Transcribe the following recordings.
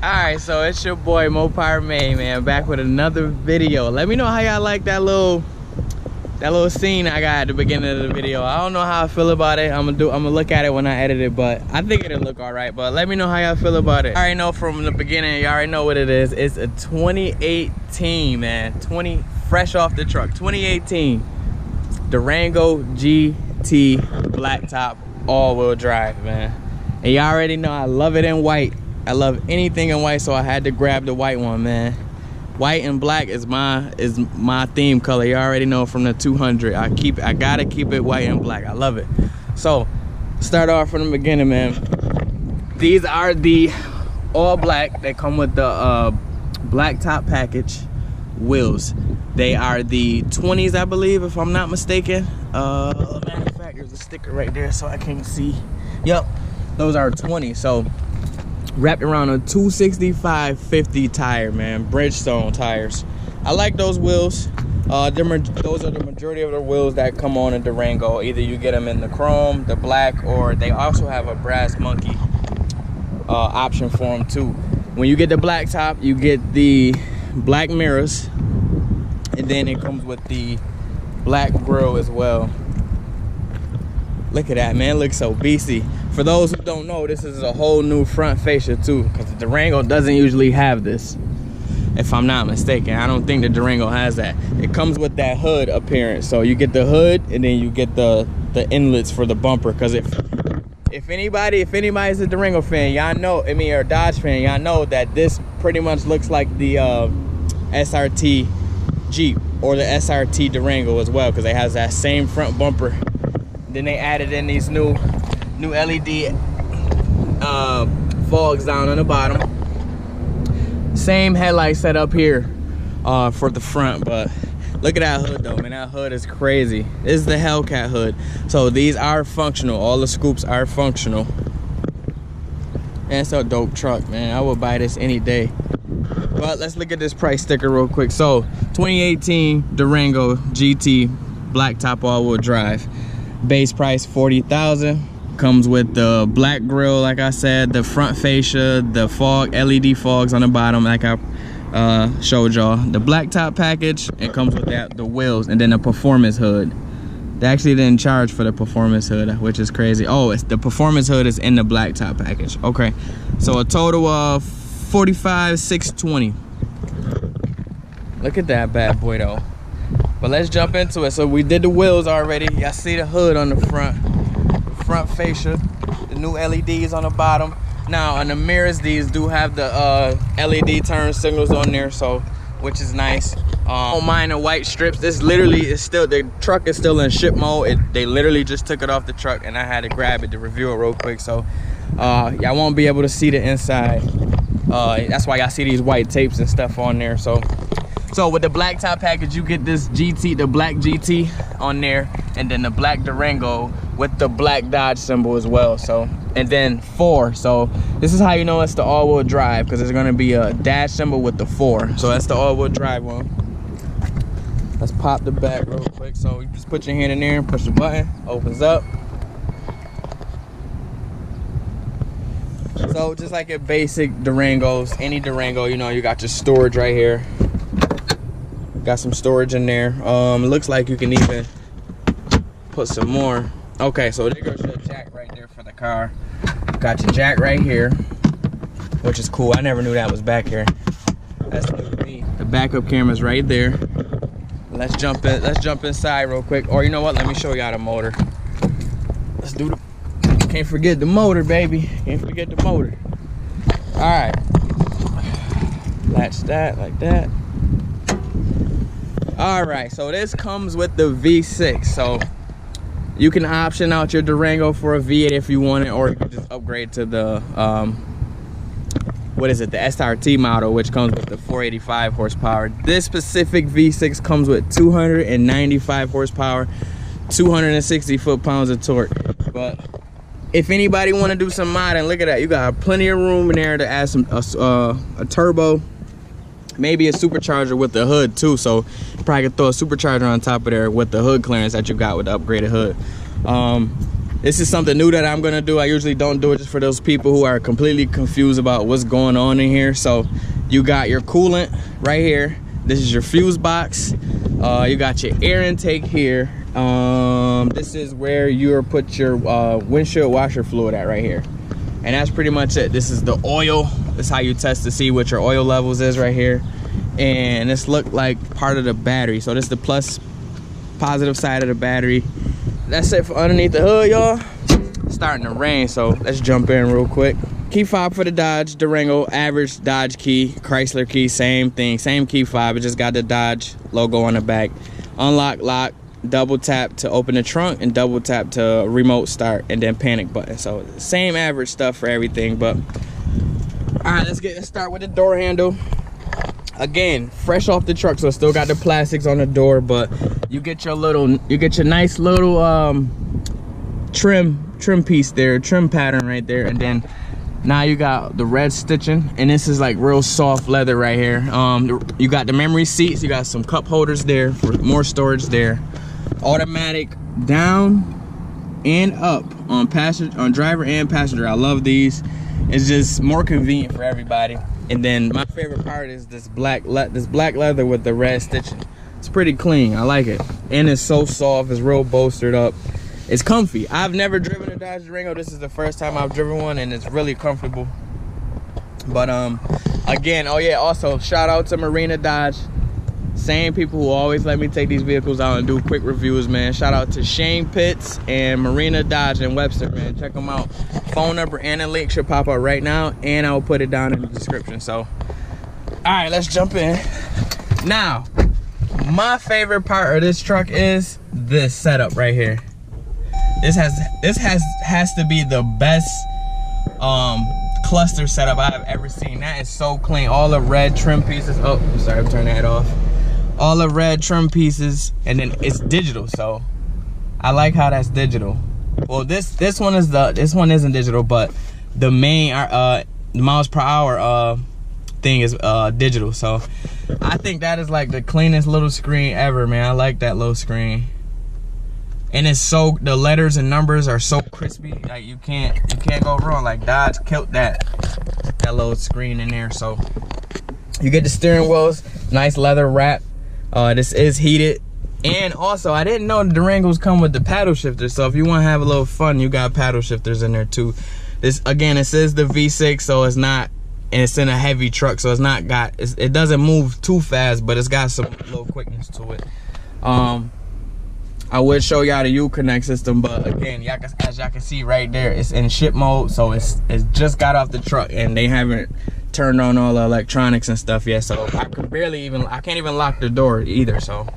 Alright, so it's your boy MoparMayne, man, back with another video. Let me know how y'all like that little scene I got at the beginning of the video. I don't know how I feel about it. I'm gonna look at it when I edit it, but I think it'll look alright. But let me know how y'all feel about it. I already know from the beginning, y'all already know what it is. It's a 2018, man. Fresh off the truck. 2018 Durango GT blacktop all-wheel drive, man. And y'all already know I love it in white. I love anything in white, so I had to grab the white one, man. White and black is my theme color. You already know from the 200. I gotta keep it white and black. I love it. So start off from the beginning, man. These are the all black. They come with the black top package wheels. They are the 20s, I believe, if I'm not mistaken. Matter of fact, there's a sticker right there, so I can't see. Yep, those are 20. So wrapped around a 265/50 tire, man. Bridgestone tires. I like those wheels. Those are the majority of the wheels that come on a Durango. Either you get them in the chrome, the black, or they also have a brass monkey option for them too. When you get the black top, you get the black mirrors, and then it comes with the black grille as well. Look at that, man. It looks so beastie. For those who don't know, this is a whole new front fascia too, because the Durango doesn't usually have this, if I'm not mistaken. I don't think the Durango has that. It comes with that hood appearance. So you get the hood, and then you get the inlets for the bumper. Because if anybody's a Durango fan, y'all know, I mean, or a Dodge fan, y'all know that this pretty much looks like the SRT Jeep or the SRT Durango as well, because it has that same front bumper. Then they added in these new LED fogs down on the bottom. Same headlight setup here for the front, but look at that hood though, man. That hood is crazy. This is the Hellcat hood. So these are functional. All the scoops are functional. And it's a dope truck, man. I would buy this any day. But let's look at this price sticker real quick. So 2018 Durango GT blacktop all-wheel drive. Base price $40,000. Comes with the black grille, like I said, the front fascia, the fog, LED fogs on the bottom, like I showed y'all. The black top package, it comes with that, the wheels, and then a performance hood. They actually didn't charge for the performance hood, which is crazy. Oh, it's the performance hood is in the black top package. Okay, so a total of $45,620. Look at that bad boy though. But let's jump into it. So we did the wheels already. Y'all see the hood on the front fascia, the new LEDs on the bottom. Now on the mirrors, these do have the LED turn signals on there, so which is nice. Don't mind the white strips. This literally is still, the truck is still in ship mode. They literally just took it off the truck, and I had to grab it to review it real quick. So y'all won't be able to see the inside. That's why y'all see these white tapes and stuff on there. So with the black top package, you get this GT, the black GT on there, and then the black Durango with the black Dodge symbol as well. So, and then 4. So this is how you know it's the all-wheel drive, because there's gonna be a dash symbol with the 4. So that's the all-wheel drive one. Let's pop the back real quick. So you just put your hand in there and push the button, opens up. So just like a basic Durangos, any Durango, you know, you got your storage right here. Got some storage in there. It looks like you can even put some more. Okay, so there goes your jack right there for the car. Got your jack right here, which is cool. I never knew that was back here. That's new to me. The backup camera's right there. Let's jump in. Let's jump inside real quick. Or you know what? Let me show y'all the motor. Let's do the. Can't forget the motor, baby. Can't forget the motor. All right. Latch that like that. All right, so this comes with the V6. So you can option out your Durango for a V8 if you want it, or you can just upgrade to the what is it, the SRT model, which comes with the 485 horsepower. This specific V6 comes with 295 horsepower, 260 foot-pounds of torque. But if anybody want to do some modding, look at that. You got plenty of room in there to add some a turbo, maybe a supercharger with the hood too. So you probably could throw a supercharger on top of there with the hood clearance that you got with the upgraded hood. This is something new that I'm gonna do. I usually don't do it, just for those people who are completely confused about what's going on in here. So you got your coolant right here. This is your fuse box. You got your air intake here. This is where you'll put your windshield washer fluid at right here. And that's pretty much it. This is the oil. This is how you test to see what your oil levels is right here. And this look like part of the battery. So this is the positive side of the battery. That's it for underneath the hood, y'all. It's starting to rain, so let's jump in real quick. Key fob for the Dodge Durango, average Dodge key, Chrysler key, same thing, same key fob. It just got the Dodge logo on the back. Unlock, lock, double tap to open the trunk, and double tap to remote start, and then panic button. So same average stuff for everything. But all right, let's start with the door handle. Again, fresh off the truck, so it still got the plastics on the door, but you get your nice little trim piece there, trim pattern right there. And then now you got the red stitching, and this is like real soft leather right here. You got the memory seats, you got some cup holders there for more storage there. Automatic down and up on driver and passenger. I love these. It's just more convenient for everybody. And then my favorite part is this black leather with the red stitching. It's pretty clean. I like it. And it's so soft. It's real bolstered up. It's comfy. I've never driven a Dodge Durango. This is the first time I've driven one, and it's really comfortable. But again, oh yeah, also shout out to Marina Dodge. Same people who always let me take these vehicles out and do quick reviews, man. Shout out to Shane Pitts and Marina Dodge in Webster, man. Check them out. Phone number and a link should pop up right now, and I'll put it down in the description. So all right, let's jump in. Now, my favorite part of this truck is this setup right here. This has to be the best cluster setup I've ever seen. That is so clean. All the red trim pieces. Oh, sorry, I'm turning that off. All the red trim pieces, and then it's digital, so I like how that's digital. Well, this one isn't digital, but the main miles per hour thing is digital. So I think that is like the cleanest little screen ever, man. I like that little screen. And it's so, the letters and numbers are so crispy, like you can't go wrong. Like Dodge killed that little screen in there. So you get the steering wheels, nice leather wrap. This is heated. And also, I didn't know the Durangos come with the paddle shifters. So if you want to have a little fun, you got paddle shifters in there too. This, again, it says the V6, so it's not, and it's in a heavy truck, so it doesn't move too fast, but it's got some little quickness to it. I would show y'all the U-Connect system, but again, as y'all can see right there, it's in ship mode, so it's just got off the truck, and they haven't turned on all the electronics and stuff yet. So I can't even lock the door either. So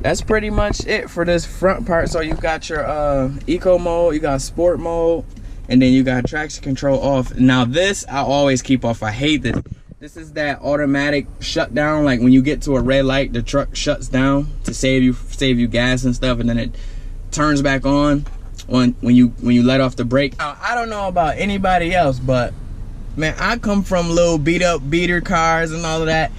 that's pretty much it for this front part. So you got your eco mode, you got sport mode, and then you got traction control off. Now this I always keep off. I hate this. This is that automatic shutdown. Like when you get to a red light, the truck shuts down to save you gas and stuff, and then it turns back on when you let off the brake. Now, I don't know about anybody else, but man, I come from little beat up beater cars and all of that.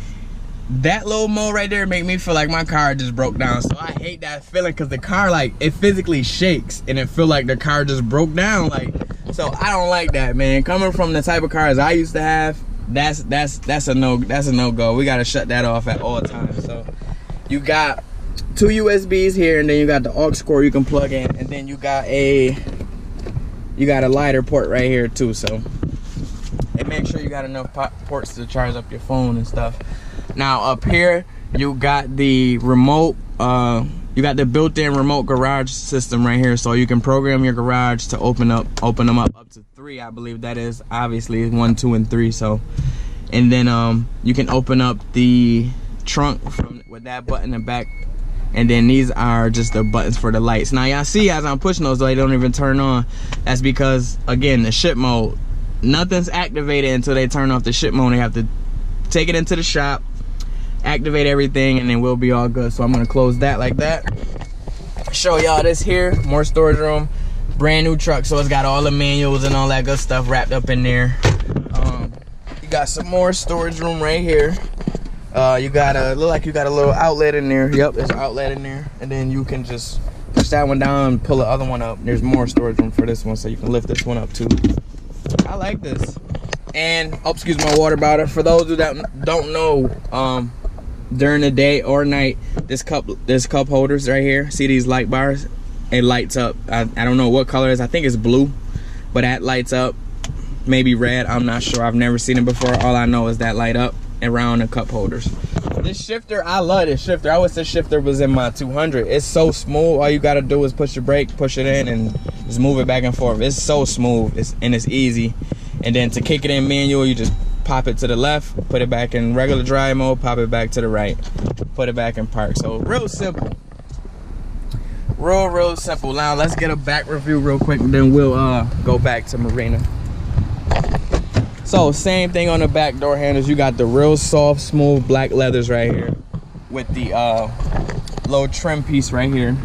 That little mode right there make me feel like my car just broke down. So I hate that feeling, because the car, like, it physically shakes and it feel like the car just broke down. Like, so I don't like that, man. Coming from the type of cars I used to have, that's a no go. We gotta shut that off at all times. So you got 2 USBs here, and then you got the aux cord you can plug in, and then you got a lighter port right here too. So and make sure you got enough ports to charge up your phone and stuff. Now up here you got the remote, you got the built-in remote garage system right here, so you can program your garage to open them up to 3. I believe that is obviously 1, 2, and 3. So, and then you can open up the trunk with that button in the back, and then these are just the buttons for the lights. Now y'all see, as I'm pushing those, they don't even turn on. That's because, again, the ship mode, nothing's activated until they turn off the ship mode. They have to take it into the shop, activate everything, and then we'll be all good. So I'm gonna close that like that. Show y'all this here, more storage room, brand new truck, so it's got all the manuals and all that good stuff wrapped up in there. You got some more storage room right here. You got look like you got a little outlet in there. Yep, there's an outlet in there, and then you can just push that one down and pull the other one up. There's more storage room for this one, so you can lift this one up too. I like this. And oh, excuse my water bottle. For those who don't know, during the day or night, this cup holders right here, see these light bars? It lights up. I don't know what color it is. I think it's blue, but that lights up. Maybe red, I'm not sure. I've never seen it before. All I know is that light up around the cup holders. This shifter, I love this shifter. I wish this shifter was in my 200. It's so smooth. All you gotta do is push the brake, push it in, and just move it back and forth. It's so smooth, and it's easy. And then to kick it in manual, you just pop it to the left, put it back in regular drive mode, pop it back to the right, put it back in park. So real simple. Real simple. Now let's get a back review real quick, and then we'll go back to Marina. So same thing on the back door handles. You got the real soft, smooth black leathers right here with the little trim piece right here.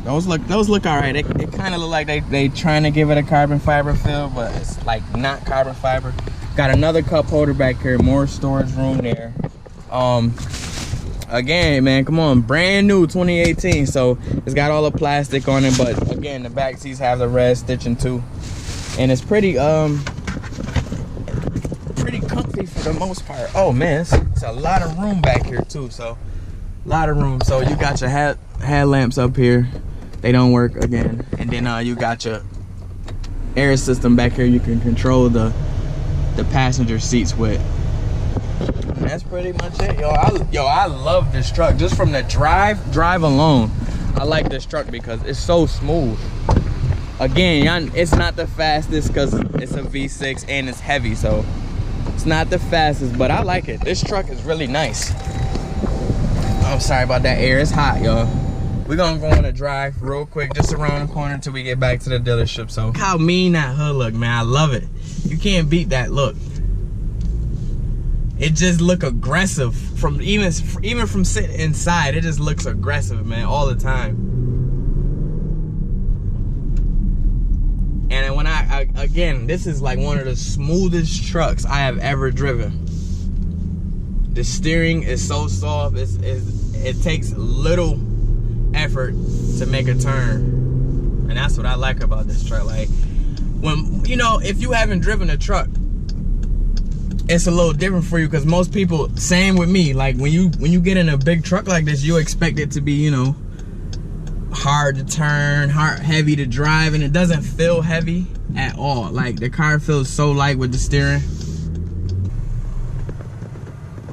Those look all right. It kind of look like they trying to give it a carbon fiber feel, but it's like not carbon fiber. Got another cup holder back here, more storage room there. Again, man, come on, brand new 2018, so it's got all the plastic on it, but again, the back seats have the red stitching too, and it's pretty comfy for the most part. Oh man, it's a lot of room back here too, so a lot of room. So you got your headlamps up here, they don't work again, and then you got your air system back here. You can control the passenger seats with. That's pretty much it, yo. I love this truck just from the drive alone. I like this truck because it's so smooth. Again, it's not the fastest because it's a V6 and it's heavy, so it's not the fastest, but I like it. This truck is really nice. I'm sorry about that air. It's hot, y'all. We're gonna go on a drive real quick, just around the corner until we get back to the dealership. So how mean that hood look, man. I love it. You can't beat that look. It just look aggressive from even from sitting inside. It just looks aggressive, man, all the time. And when again, this is like one of the smoothest trucks I have ever driven. The steering is so soft. It takes little effort to make a turn, and that's what I like about this truck. Like, when if you haven't driven a truck, it's a little different for you, because most people, same with me, like when you get in a big truck like this, you expect it to be, hard to turn, heavy to drive, and it doesn't feel heavy at all. Like, the car feels so light with the steering.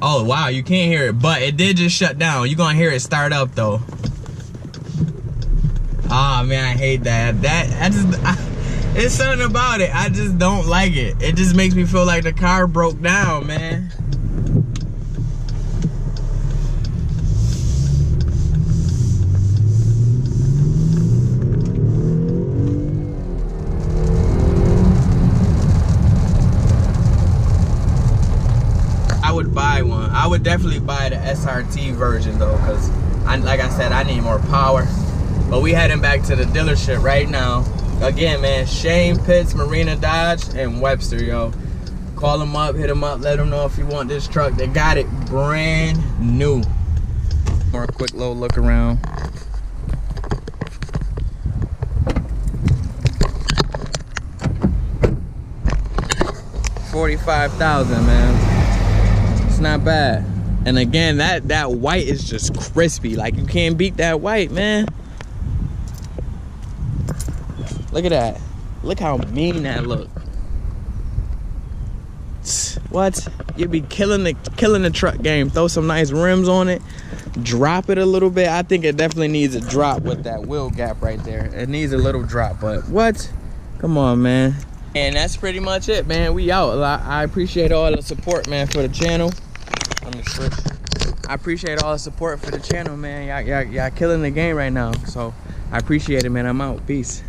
Oh wow, you can't hear it, but it did just shut down. You're gonna hear it start up though. Ah, man, I hate that. It's something about it. I just don't like it. It just makes me feel like the car broke down, man. I would buy one. I would definitely buy the SRT version though, because like I said, I need more power. But we heading back to the dealership right now. Again, man, Shane Pitts, Marina Dodge, and Webster, yo. Call them up, hit them up, let them know if you want this truck. They got it brand new. More quick little look around. $45,000, man. It's not bad. And again, that white is just crispy. Like, you can't beat that white, man. Look at that. Look how mean that look. What? You'd be killing the truck game. Throw some nice rims on it. Drop it a little bit. I think it definitely needs a drop with that wheel gap right there. It needs a little drop, but what? Come on, man. And that's pretty much it, man. We out. I appreciate all the support, man, for the channel. Let me switch. I appreciate all the support for the channel, man. Y'all killing the game right now. So I appreciate it, man. I'm out. Peace.